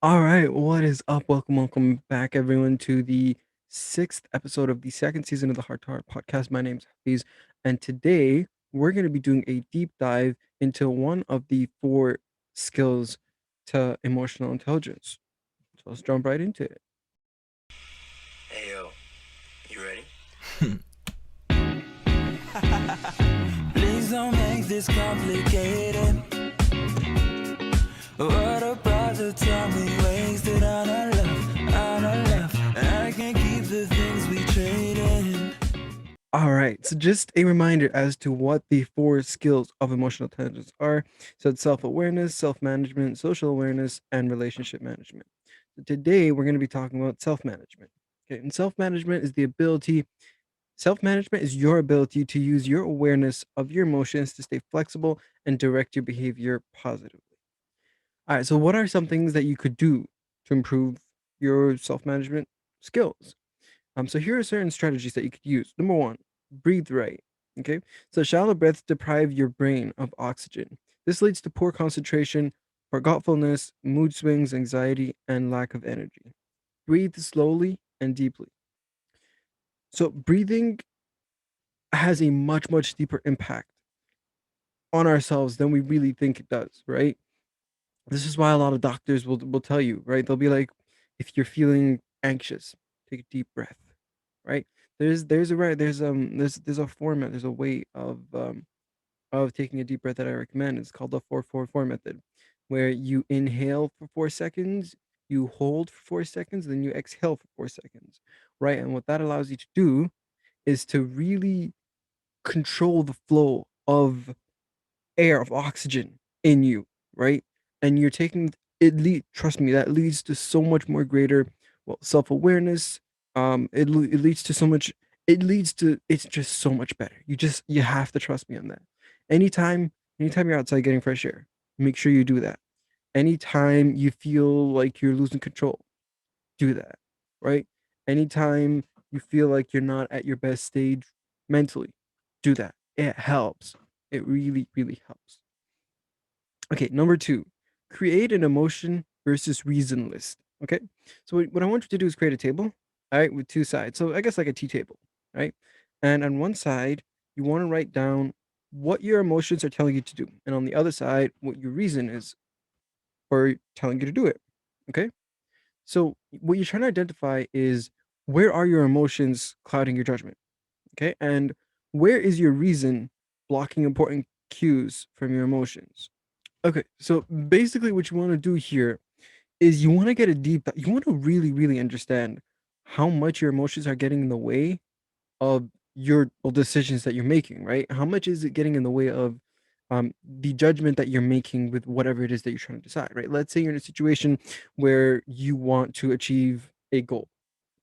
All right, what is up? Welcome back, everyone, to the sixth episode of the second season of the Heart to Heart podcast. My name's Hafiz, and today we're going to be doing a deep dive into one of the four skills to emotional intelligence. So let's jump right into it. Hey yo, you ready? Please don't make this complicated. What about the time we wasted on our love? And I can't keep the things we traded. All right, so just a reminder as to what the four skills of emotional intelligence are. So it's self awareness, self management, social awareness, and relationship management. So today we're going to be talking about self management. Okay, and self management is your ability to use your awareness of your emotions to stay flexible and direct your behavior positively. All right, so what are some things that you could do to improve your self management skills? So here are certain strategies that you could use. Number one, breathe right. Okay, so shallow breaths deprive your brain of oxygen. This leads to poor concentration, forgetfulness, mood swings, anxiety, and lack of energy. Breathe slowly and deeply. So breathing has a much deeper impact on ourselves than we really think it does, right? This is why a lot of doctors will tell you, right? They'll be like, if you're feeling anxious, take a deep breath, right? There's a format, there's a way of taking a deep breath that I recommend. It's called the 4-4-4 method, where you inhale for 4 seconds, you hold for 4 seconds, then you exhale for 4 seconds, right? And what that allows you to do is to really control the flow of air, of oxygen in you, right? And you're taking trust me, that leads to so much more greater, well, self-awareness. It leads to so much, it's just so much better. You have to trust me on that. Anytime, anytime you're outside getting fresh air, make sure you do that. Anytime you feel like you're losing control, do that, right? Anytime you feel like you're not at your best stage mentally, do that. It helps. It really helps. Okay, number two, create an emotion versus reason list. Okay, so what I want you to do is create a table, all right, with two sides. So I guess like a T table, right? And on one side, you want to write down what your emotions are telling you to do, and on the other side, what your reason is for telling you to do it. Okay, so what you're trying to identify is where are your emotions clouding your judgment, okay, and where is your reason blocking important cues from your emotions. Okay, so basically, what you want to do here is you want to get a you want to really understand how much your emotions are getting in the way of your decisions that you're making, right? How much is it getting in the way of the judgment that you're making with whatever it is that you're trying to decide, right? Let's say you're in a situation where you want to achieve a goal,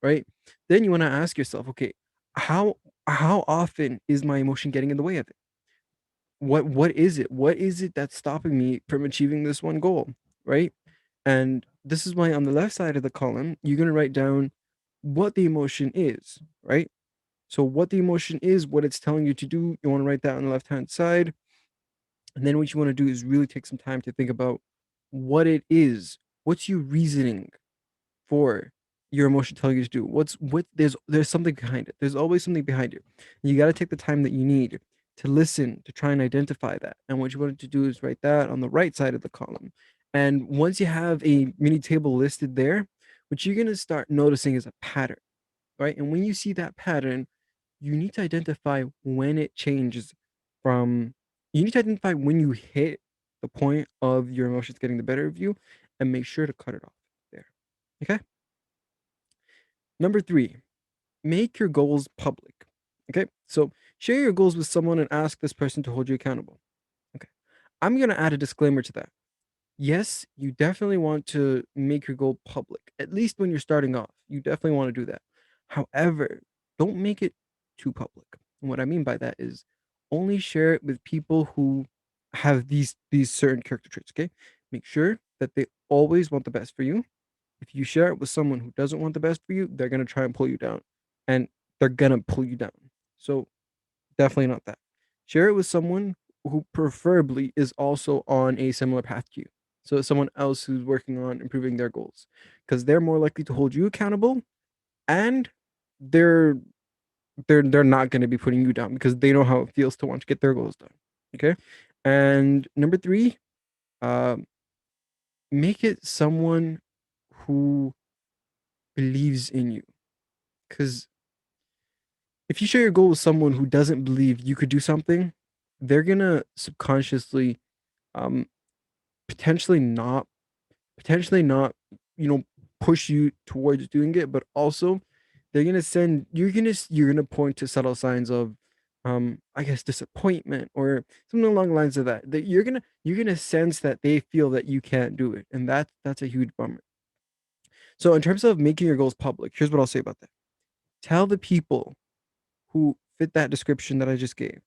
right? Then you want to ask yourself, okay, how how often is my emotion getting in the way of it? What is it? What is it that's stopping me from achieving this one goal, right? And this is why on the left side of the column, you're going to write down what the emotion is, right? So what the emotion is, what it's telling you to do, you want to write that on the left-hand side. And then what you want to do is really take some time to think about what it is. What's your reasoning for your emotion telling you to do? There's something behind it. There's always something behind it. And you got to take the time that you need to listen to try and identify that. And what you want to do is write that on the right side of the column. And once you have a mini table listed there, what you're going to start noticing is a pattern, right? And when you see that pattern, you need to identify when it changes from you need to identify when you hit the point of your emotions getting the better of you and make sure to cut it off there. Okay? Number 3, make your goals public. Okay? So, share your goals with someone and ask this person to hold you accountable. Okay. I'm going to add a disclaimer to that. Yes, you definitely want to make your goal public, at least when you're starting off. You definitely want to do that. However, don't make it too public. And what I mean by that is only share it with people who have these certain character traits, okay? Make sure that they always want the best for you. If you share it with someone who doesn't want the best for you, they're going to try and pull you down. And they're going to pull you down. So, definitely not that. Share it with someone who preferably is also on a similar path to you. So it's someone else who's working on improving their goals, because they're more likely to hold you accountable, and they're they're not going to be putting you down because they know how it feels to want to get their goals done. Okay. And number three, um, make it someone who believes in you. Because if you share your goal with someone who doesn't believe you could do something, they're gonna subconsciously, um, potentially not, potentially not, you know, push you towards doing it, but also they're gonna send you're gonna point to subtle signs of, I guess, disappointment or something along the lines of that. That you're gonna sense that they feel that you can't do it, and that's a huge bummer. So in terms of making your goals public, here's what I'll say about that. Tell the people who fit that description that I just gave.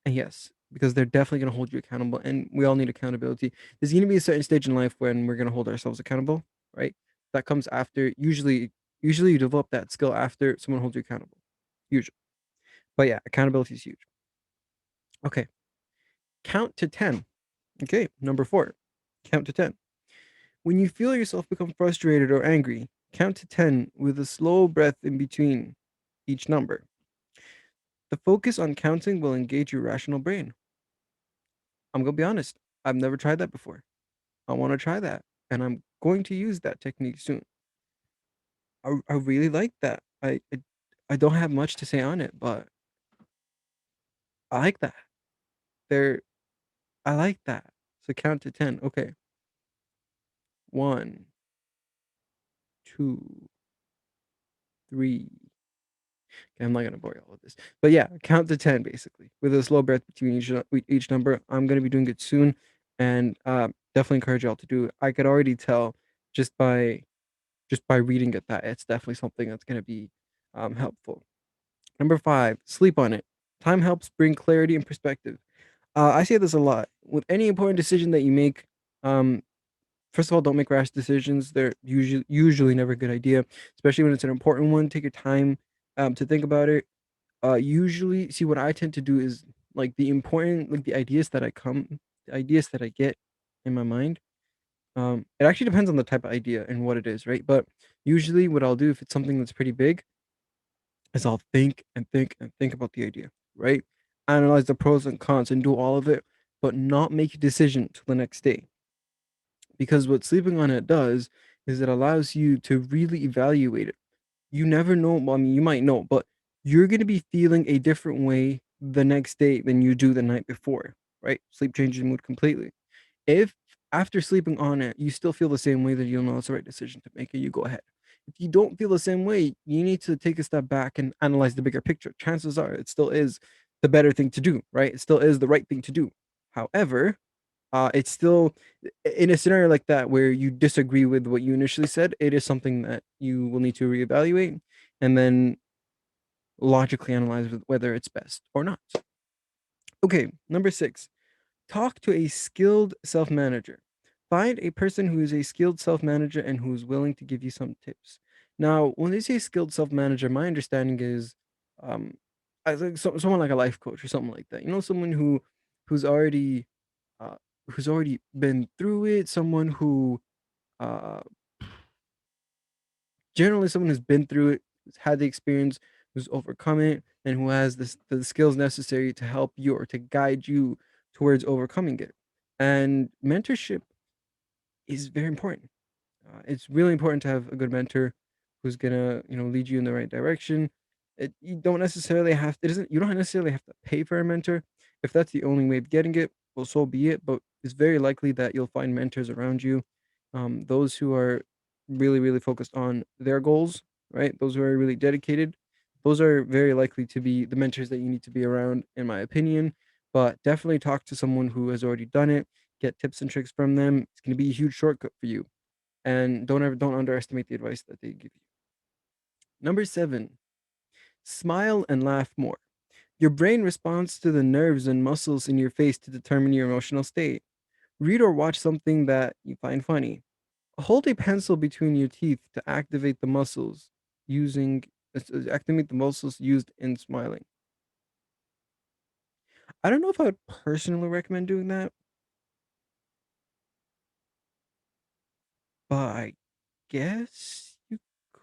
And yes, because they're definitely going to hold you accountable, and we all need accountability. There's going to be a certain stage in life when we're going to hold ourselves accountable, right? That comes after, usually you develop that skill after someone holds you accountable. Usually. But yeah, accountability is huge. Okay. Count to 10. Okay, number 4. Count to 10. When you feel yourself become frustrated or angry, count to 10 with a slow breath in between each number. The focus on counting will engage your rational brain. I'm going to be honest, I've never tried that before. I want to try that, and I'm going to use that technique soon. I really like that. I don't have much to say on it, but I like that. There, I like that. So count to 10. Okay. One, two, three. Okay, I'm not gonna bore you all with this, but yeah, count to 10 basically with a slow breath between each number. I'm gonna be doing it soon, and definitely encourage y'all to do it. I could already tell just by reading it that it's definitely something that's gonna be helpful. Number 5, sleep on it. Time helps bring clarity and perspective. I say this a lot. With any important decision that you make, um, first of all, don't make rash decisions. They're usually never a good idea, especially when it's an important one. Take your time to think about it. Usually, see what I tend to do is like the the ideas that I get in my mind. It actually depends on the type of idea and what it is, right? But usually, what I'll do if it's something that's pretty big is I'll think and think and think about the idea, right? Analyze the pros and cons and do all of it, but not make a decision till the next day. Because what sleeping on it does is it allows you to really evaluate it. You never know. Well, I mean, you might know, but you're going to be feeling a different way the next day than you do the night before, right? Sleep changes your mood completely. If after sleeping on it, you still feel the same way, then you'll know it's the right decision to make and you go ahead. If you don't feel the same way, you need to take a step back and analyze the bigger picture. Chances are it still is the better thing to do, right? It still is the right thing to do. However, it's still in a scenario like that where you disagree with what you initially said, it is something that you will need to reevaluate and then logically analyze whether it's best or not. Okay, number 6. Talk to a skilled self manager. Find a person who is a skilled self manager and who's willing to give you some tips. Now, when they say skilled self manager, my understanding is, um, I think someone like a life coach or something like that. You know, someone who's already uh, who's already been through it. Someone who uh, generally someone who's been through it, who's had the experience, who's overcome it, and who has the skills necessary to help you or to guide you towards overcoming it. And mentorship is very important. It's really important to have a good mentor who's gonna, lead you in the right direction. You don't necessarily have it doesn't you don't necessarily have to pay for a mentor. If that's the only way of getting it, well, so be it. But it's very likely that you'll find mentors around you, those who are really, really focused on their goals, right? Those who are really dedicated. Those are very likely to be the mentors that you need to be around, in my opinion. But definitely talk to someone who has already done it. Get tips and tricks from them. It's going to be a huge shortcut for you, and don't underestimate the advice that they give you. Number 7, smile and laugh more. Your brain responds to the nerves and muscles in your face to determine your emotional state. Read or watch something that you find funny. Hold a pencil between your teeth to activate the muscles used in smiling. I don't know if I would personally recommend doing that. but I guess you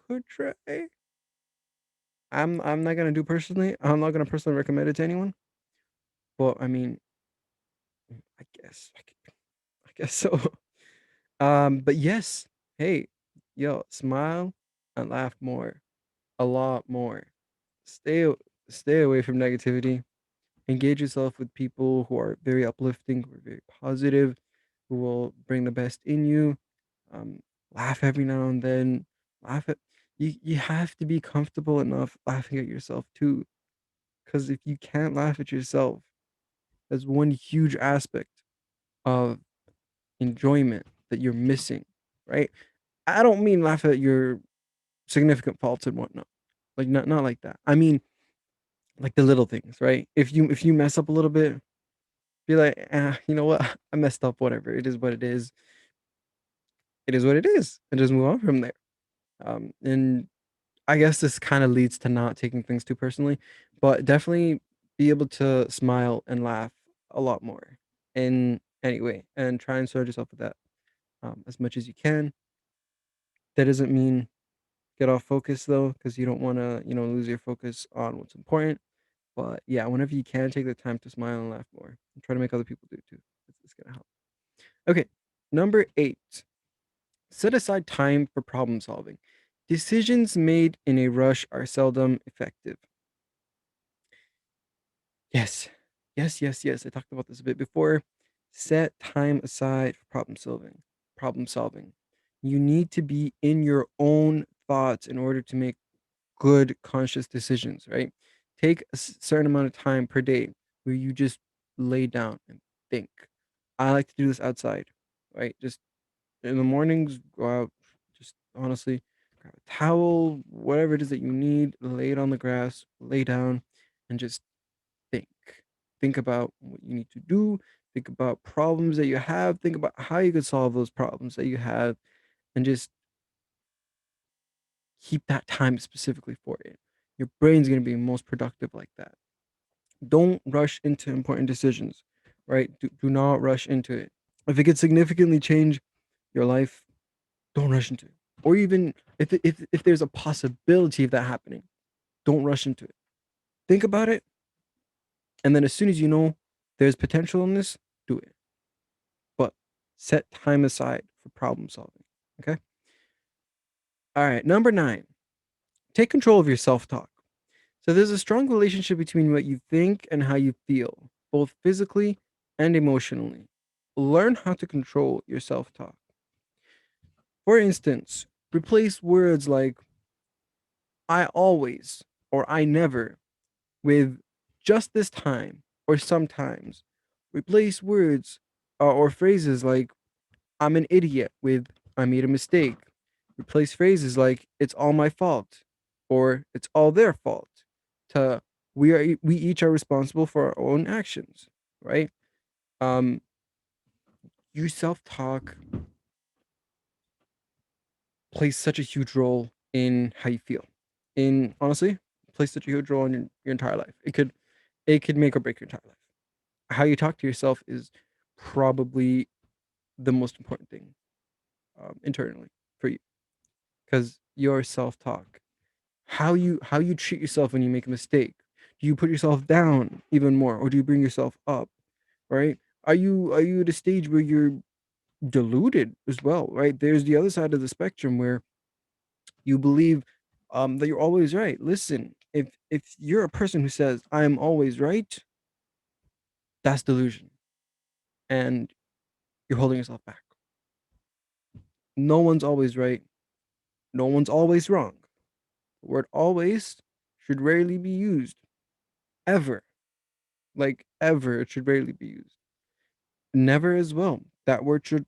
could try. I'm not gonna do personally. I'm not gonna personally recommend it to anyone. But I mean, I guess I guess so. But yes, hey, yo, smile and laugh more, a lot more. Stay stay away from negativity. Engage yourself with people who are very uplifting, who are very positive, who will bring the best in you. Um, laugh every now and then. Laugh at you have to be comfortable enough laughing at yourself too. Because if you can't laugh at yourself, that's one huge aspect of enjoyment that you're missing, right? I don't mean laugh at your significant faults and whatnot. Like not like that. I mean like the little things, right? If you mess up a little bit, be like, you know what? I messed up, whatever. It is what it is. It is what it is. And just move on from there. And I guess this kind of leads to not taking things too personally, but definitely be able to smile and laugh a lot more in any way and try and surround yourself with that as much as you can. That doesn't mean get off focus though, because you don't want to, lose your focus on what's important. But yeah, whenever you can, take the time to smile and laugh more and try to make other people do too. It's going to help. Okay. Number 8, set aside time for problem solving. Decisions made in a rush are seldom effective. Yes. Yes, yes, yes. I talked about this a bit before. Set time aside for problem solving. Problem solving. You need to be in your own thoughts in order to make good conscious decisions, right? Take a certain amount of time per day where you just lay down and think. I like to do this outside, right? Just in the mornings, go out, just honestly grab a towel, whatever it is that you need, lay it on the grass, lay down, and just think. Think about what you need to do. Think about problems that you have. Think about how you could solve those problems that you have, and just keep that time specifically for it. Your brain's going to be most productive like that. Don't rush into important decisions, right? Do not rush into it. If it could significantly change your life, don't rush into it. Or even if there's a possibility of that happening, don't rush into it. Think about it, and then as soon as you know there's potential in this, do it. But set time aside for problem solving. Okay. All right. Number 9, take control of your self talk. So there's a strong relationship between what you think and how you feel, both physically and emotionally. Learn how to control your self talk. For instance, replace words like I always or I never with just this time or sometimes. Replace words or phrases like I'm an idiot with I made a mistake. Replace phrases like it's all my fault or it's all their fault to we each are responsible for our own actions, right? Um your self-talk plays such a huge role in how you feel. In honestly, plays such a huge role in your entire life. It could make or break your entire life. How you talk to yourself is probably the most important thing internally for you because your self-talk, how you treat yourself when you make a mistake. Do you put yourself down even more, or do you bring yourself up? Right? Are you at a stage where you're deluded as well? Right? There's the other side of the spectrum where you believe that you're always right. Listen, if you're a person who says I am always right, that's delusion, and you're holding yourself back. No one's always right. No one's always wrong. The word always should rarely be used. Ever. Like ever, it should rarely be used. Never as well. That word should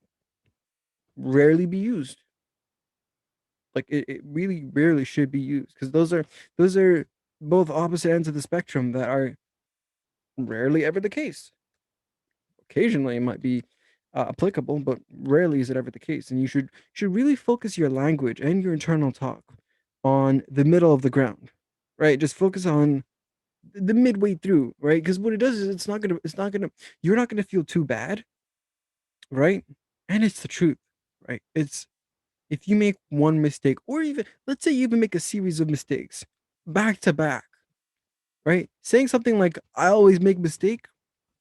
rarely be used. Like it really rarely should be used. Because those are both opposite ends of the spectrum that are rarely ever the case. Occasionally it might be applicable, but rarely is it ever the case. And you should really focus your language and your internal talk on the middle of the ground, right? Just focus on the midway through, right? Because what it does is it's not gonna you're not gonna feel too bad, right? And it's the truth, right? if you make one mistake, or even let's say you even make a series of mistakes back to back, right? Saying something like "I always make mistake"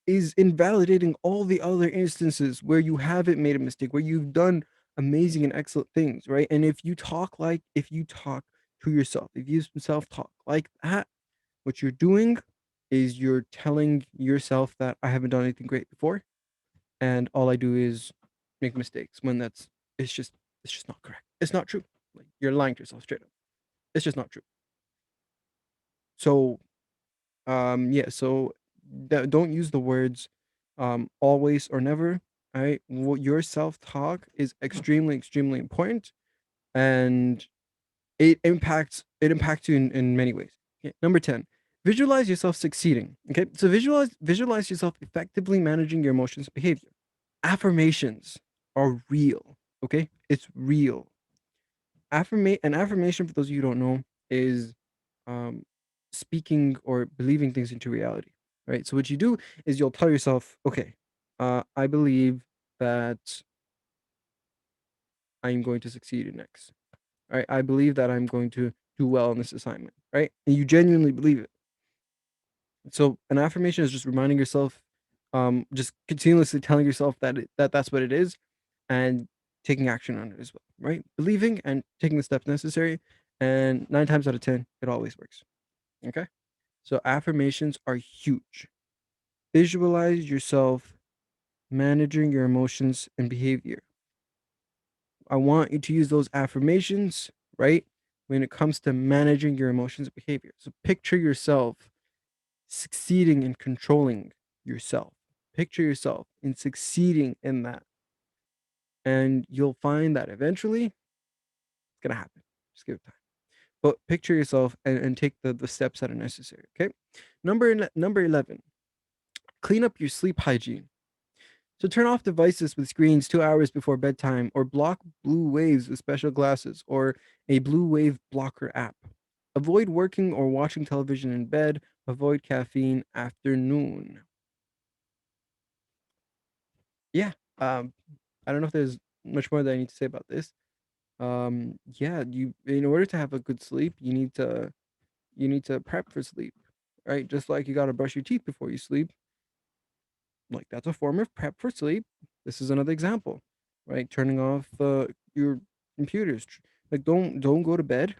is invalidating all the other instances where you haven't made a mistake, where you've done amazing and excellent things, right? And if you talk to yourself, if you self talk like that, what you're doing is you're telling yourself that I haven't done anything great before, and all I do is make mistakes. When it's just it's just not correct. It's not true. Like you're lying to yourself straight up. It's just not true. So yeah, so don't use the words always or never. Right? What your self-talk is extremely, extremely important, and it impacts you in many ways. Okay. Number 10, visualize yourself succeeding. Okay. So visualize yourself effectively managing your emotions and behavior. Affirmations are real. Okay. It's real. An affirmation, for those of you who don't know, is um, speaking or believing things into reality, right? So what you do is you'll tell yourself, okay, I believe that I'm going to succeed in X. Right? I believe that I'm going to do well in this assignment, right? And you genuinely believe it. So an affirmation is just reminding yourself, just continuously telling yourself that that's what it is, and taking action on it as well, right? Believing and taking the steps necessary, and 9 times out of 10, it always works. Okay. So affirmations are huge. Visualize yourself managing your emotions and behavior. I want you to use those affirmations, right? When it comes to managing your emotions and behavior. So picture yourself succeeding in controlling yourself. Picture yourself in succeeding in that. And you'll find that eventually it's going to happen. Just give it time. But picture yourself and take the steps that are necessary. Okay. Number 11, clean up your sleep hygiene. So turn off devices with screens 2 hours before bedtime, or block blue waves with special glasses or a blue wave blocker app. Avoid working or watching television in bed. Avoid caffeine after noon. Yeah. Um, I don't know if there's much more that I need to say about this. Yeah, you in order to have a good sleep, you need to prep for sleep, right? Just like you gotta brush your teeth before you sleep. Like that's a form of prep for sleep. This is another example, right? Turning off your computers. Like don't go to bed.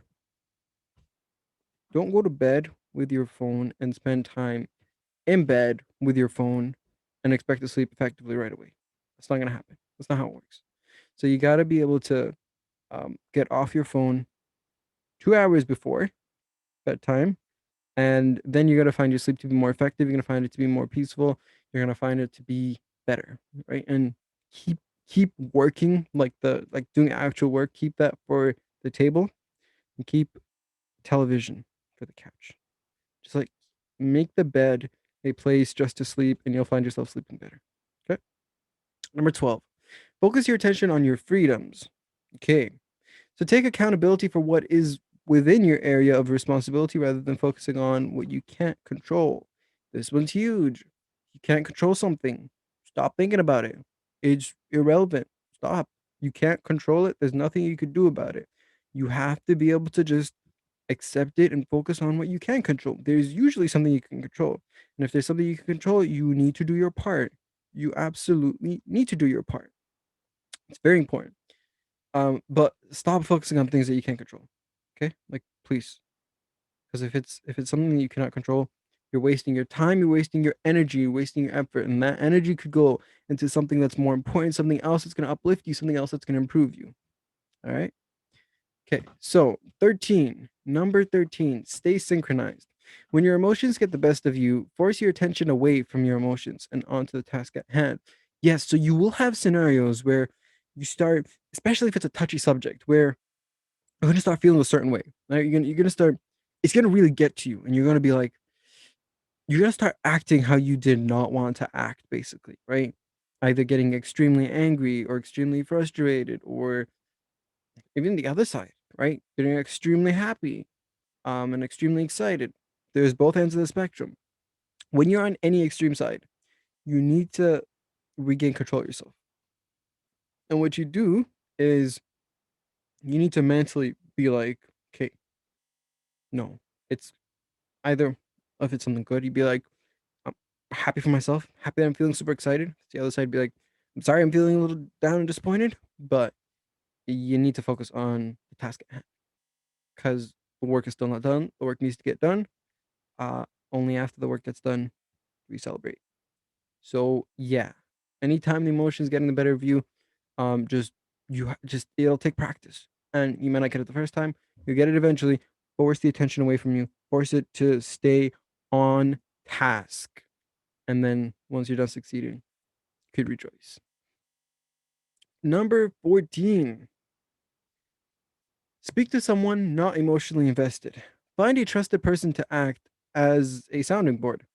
Don't go to bed with your phone and spend time in bed with your phone and expect to sleep effectively right away. That's not gonna happen. That's not how it works. So you got to be able to get off your phone 2 hours before bedtime, and then you're gonna find your sleep to be more effective. You're gonna find it to be more peaceful. You're gonna find it to be better, right? And keep keep working like doing actual work. Keep that for the table, and keep television for the couch. Just like make the bed a place just to sleep, and you'll find yourself sleeping better. Okay. Number 12, focus your attention on your freedoms. Okay. So take accountability for what is within your area of responsibility rather than focusing on what you can't control. This one's huge. You can't control something. Stop thinking about it. It's irrelevant. Stop. You can't control it. There's nothing you could do about it. You have to be able to just accept it and focus on what you can control. There's usually something you can control. And if there's something you can control, you need to do your part. You absolutely need to do your part. It's very important. But stop focusing on things that you can't control. Okay? Like please. Because if it's something that you cannot control, you're wasting your time, you're wasting your energy, you're wasting your effort, and that energy could go into something that's more important, something else that's gonna uplift you, something else that's gonna improve you. All right. Okay. So 13, number 13, stay synchronized. When your emotions get the best of you, force your attention away from your emotions and onto the task at hand. Yes, so you will have scenarios where you start, especially if it's a touchy subject, where you're gonna start feeling a certain way. Right? You're gonna start. It's gonna really get to you, and you're gonna be like, you're gonna start acting how you did not want to act, basically, right? Either getting extremely angry or extremely frustrated, or even the other side, right? Getting extremely happy, and extremely excited. There's both ends of the spectrum. When you're on any extreme side, you need to regain control of yourself. And what you do is You need to mentally be like, okay, no, it's either if it's something good, you'd be like, I'm happy for myself, happy that I'm feeling super excited. The other side be like, I'm sorry, I'm feeling a little down and disappointed, but you need to focus on the task at hand because the work is still not done. The work needs to get done. Uh, Only after the work gets done, we celebrate. So yeah, anytime the emotions getting the better of you, just just it'll take practice, and you might not get it the first time. You get it eventually. Force the attention away from you. Force it to stay on task, and then once you're done succeeding, you could rejoice. Number 14. Speak to someone not emotionally invested. Find a trusted person to act as a sounding board.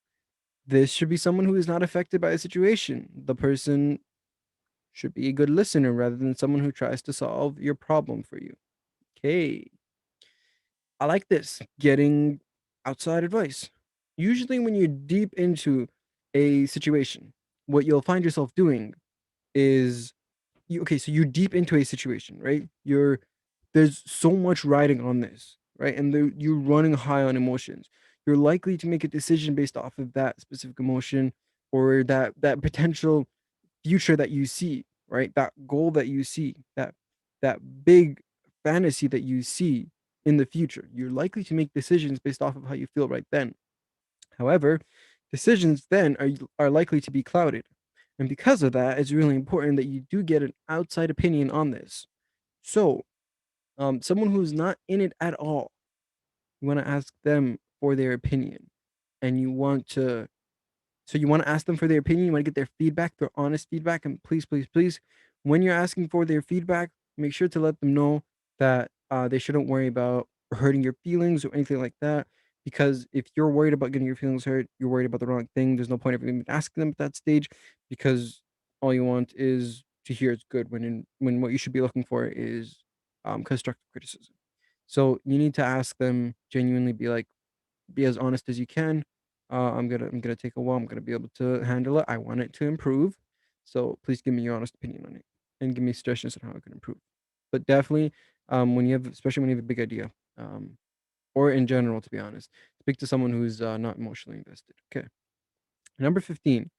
This should be someone who is not affected by a situation. The person should be a good listener rather than someone who tries to solve your problem for you. Okay. I like this. Getting outside advice. Usually, when you're deep into a situation, what you'll find yourself doing is okay, so you're deep into a situation, right? There's so much riding on this, right? And you're running high on emotions. You're likely to make a decision based off of that specific emotion or that potential future that you see, right? That goal that you see, that big fantasy that you see in the future. You're likely to make decisions based off of how you feel right then. However, decisions then are likely to be clouded. And because of that, it's really important that you do get an outside opinion on this. So, someone who's not in it at all, you want to ask them for their opinion, and you want to ask them for their opinion. You want to get their feedback, their honest feedback. And please, please, please, when you're asking for their feedback, make sure to let them know that they shouldn't worry about hurting your feelings or anything like that. Because if you're worried about getting your feelings hurt, you're worried about the wrong thing. There's no point of even asking them at that stage because all you want is to hear it's good when what you should be looking for is constructive criticism. So you need to ask them genuinely, be as honest as you can. I'm gonna take a while. I'm gonna be able to handle it. I want it to improve. So please give me your honest opinion on it and give me suggestions on how it can improve. But definitely, when you have, especially when you have a big idea, um, or in general, to be honest, speak to someone who's not emotionally invested. Okay. Number 15.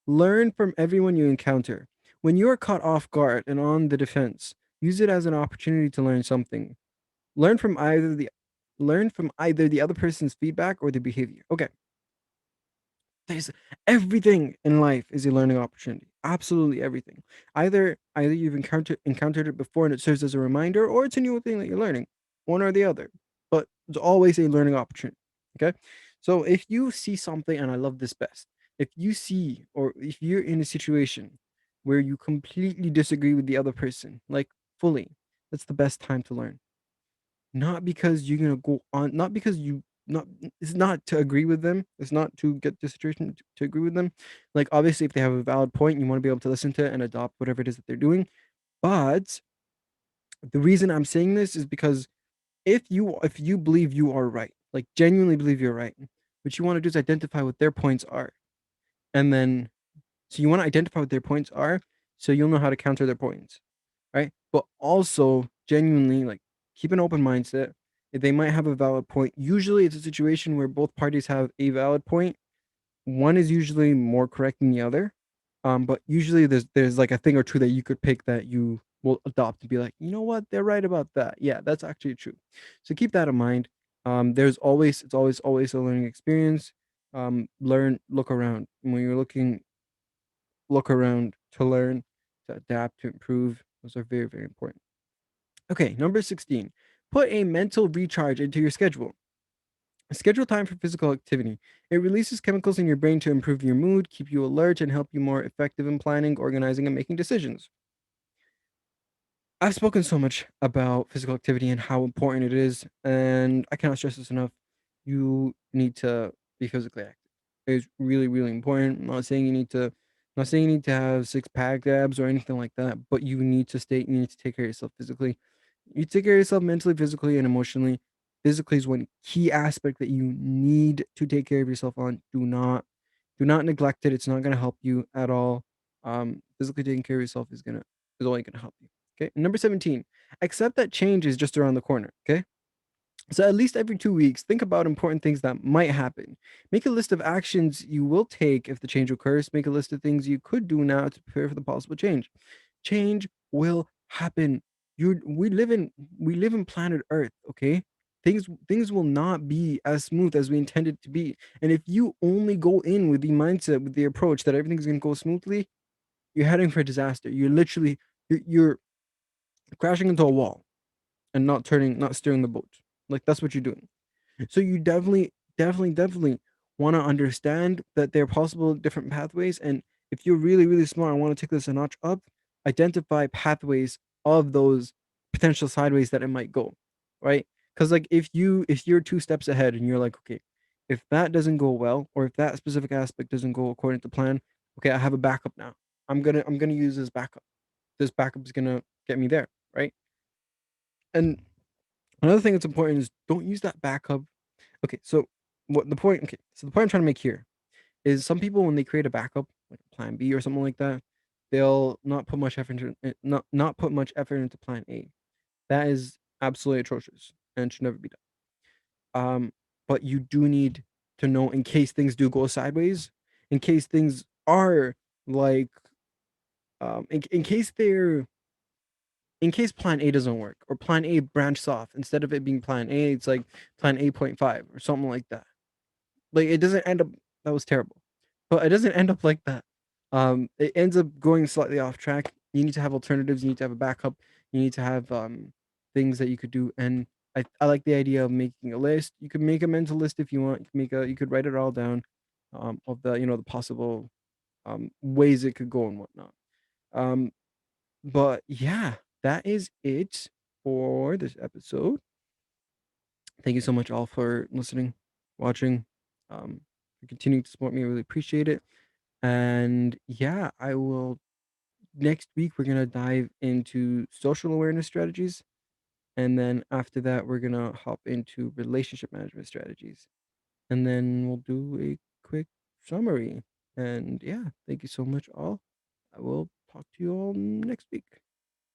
Learn from everyone you encounter. When you are caught off guard and on the defense, use it as an opportunity to learn something. Learn from either the Learn from either the other person's feedback or their behavior. Okay. There's everything in life is a learning opportunity. Absolutely everything. Either you've encountered it before and it serves as a reminder, or it's a new thing that you're learning. One or the other. But it's always a learning opportunity. Okay. So if you see something, and I love this best, if you see or if you're in a situation where you completely disagree with the other person, like fully, that's the best time to learn. Not because you're gonna go on, not because you not it's not to agree with them, it's not to get the situation to agree with them. Like, obviously, if they have a valid point, you wanna be able to listen to it and adopt whatever it is that they're doing, but the reason I'm saying this is because if you believe you are right, like, genuinely believe you're right, what you wanna do is identify what their points are, and then so you wanna identify what their points are, so you'll know how to counter their points. Right? But also genuinely, like, keep an open mindset. If they might have a valid point, usually it's a situation where both parties have a valid point. One is usually more correct than the other. But usually there's like a thing or two that you could pick that you will adopt and be like, you know what, they're right about that. Yeah, that's actually true. So keep that in mind. It's always a learning experience. Look around. When you're looking, look around to learn, to adapt, to improve. Those are very, very important. Okay, number 16. Put a mental recharge into your schedule. Schedule time for physical activity. It releases chemicals in your brain to improve your mood, keep you alert, and help you more effective in planning, organizing, and making decisions. I've spoken so much about physical activity and how important it is, and I cannot stress this enough. You need to be physically active. It's really, really important. I'm not saying you need to have six pack abs or anything like that, but you need to take care of yourself physically. You take care of yourself mentally, physically, and emotionally. Physically is one key aspect that you need to take care of yourself on. Do not neglect it. It's not gonna help you at all. Physically taking care of yourself is only gonna help you. Okay. Number 17, accept that change is just around the corner. Okay. So at least every 2 weeks, think about important things that might happen. Make a list of actions you will take if the change occurs. Make a list of things you could do now to prepare for the possible change. Change will happen. You we live in planet Earth, okay? Things will not be as smooth as we intended to be. And if you only go in with the mindset, with the approach that everything's gonna go smoothly, you're heading for disaster. You're crashing into a wall and not steering the boat. Like that's what you're doing. So you definitely want to understand that there are possible different pathways. And if you're really smart and want to take this a notch up, identify pathways of those potential sideways that it might go, right? Because like if you're 2 steps ahead and you're like, okay, if that doesn't go well, or if that specific aspect doesn't go according to plan, okay, I have a backup now. I'm gonna use this backup. This backup is gonna get me there, right? And another thing that's important is don't use that backup. Okay, so what the point? Okay, so the point I'm trying to make here is some people when they create a backup, like Plan B or something like that, they'll not put much effort into not put much effort into Plan A. That is absolutely atrocious and should never be done. But you do need to know in case things do go sideways, in case things are like, in case they're in case Plan A doesn't work or Plan A branches off instead of it being Plan A, it's like Plan 8.5 or something like that. Like it doesn't end up that was terrible. But it doesn't end up like that. It ends up going slightly off track. You need to have alternatives, you need to have a backup, you need to have things that you could do. And I like the idea of making a list. You could make a mental list if you want. You could write it all down of the the possible ways it could go and whatnot. Um but yeah, that is it for this episode. Thank you so much all for listening, watching, for continuing to support me. I really appreciate it. And yeah, I will next week we're gonna dive into social awareness strategies. And then after that, we're gonna hop into relationship management strategies. And then we'll do a quick summary. And yeah, thank you so much all. I will talk to you all next week.